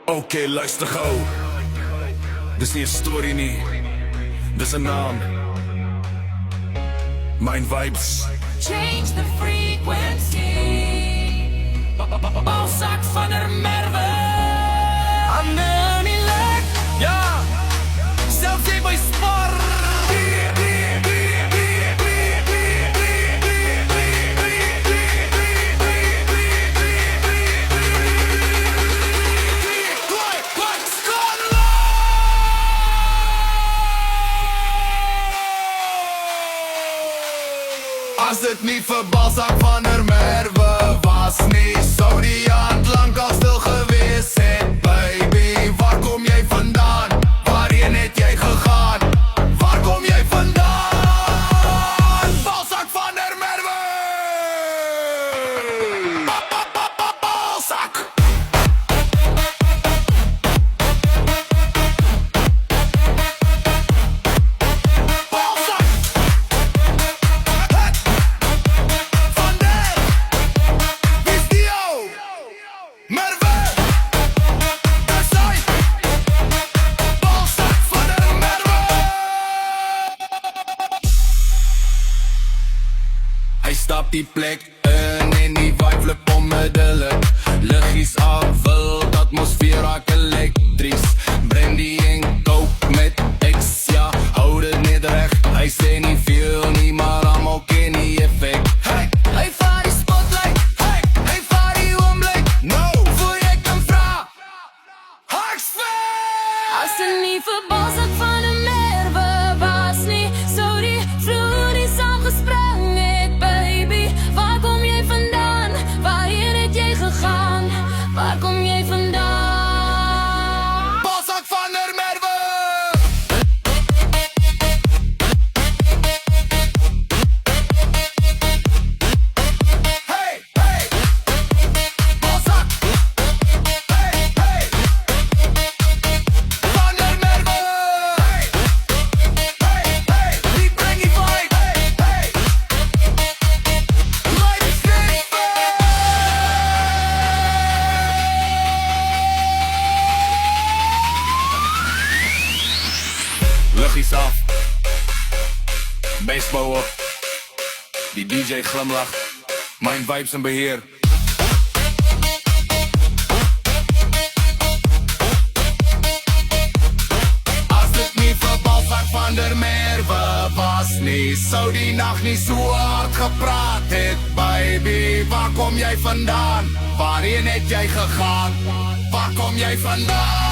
Oké, luister gauw. Dis nie 'n storie nie, dis 'n naam. Mind Vibes. Change the frequency. Balzak van der Merwe. Handen in lek. Ja, zelfs jy by spar. As dit nie vir Balzak van der Merwe was nie, sou die hand lang al stil gewees het. Baby, waar kom jy vandaan? Waarheen het jy gegaan? Waar kom jy vandaan? Balzak van der Merwe! Balzak! Stap die plek in en die vibe flip onmiddellik. Liggies af, wild, atmosfeer raak elektries. Brandy en coke met X, ja, hou dit net reg. Hy sê nie veel nie, maar almal ken die effect. Hey, hy vaar die spotlight. Hey, hy vaar die oomblik. No, voor jy kan vra Haksveld! As dit nie vir Balzak van der Merwe was nie, sou die vloer nie saamgespring het. Baby, waar kom jy vandaan? Waarheen het jy gegaan? Waar kom jy vandaan? Balzak van der Merwe! Hey, hey! Balzak! Hey, hey! Van der Merwe! Hey, hey, hey! Die bring die vibe! Hey, hey! Life is Liggies af. Baseball op. Die DJ glimlach. Mind Vibes in beheer. As dit nie vir Balzak van der Merwe was nie, sou die nag nie so hard gepraat het. Baby, waar kom jy vandaan? Waarheen het jy gegaan? Waar kom jy vandaan?